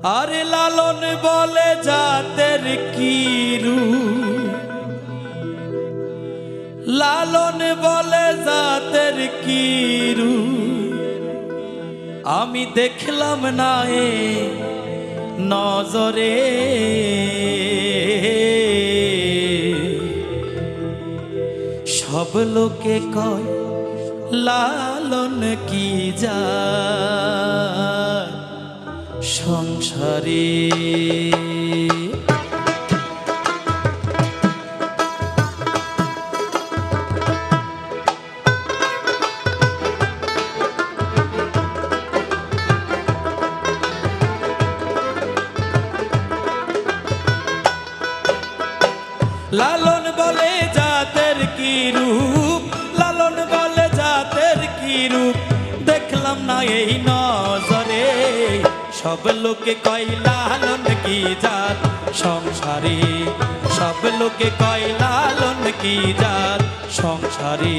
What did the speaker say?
আরে লালন বলে জাতের কি রূপ, লালন বলে জাতের কি রূপ, আমি দেখলাম না এ নজরে। সব লোকে কয় লালন কি জাত সংসারে। লালন বলে জাতের কি রূপ, লালন বলে জাতের কি রূপ, দেখলাম না এই নজরে। সব লোকে কয় লালন কি জাত সংসারে, সব লোকে কয় লালন কি জাত সংসারে।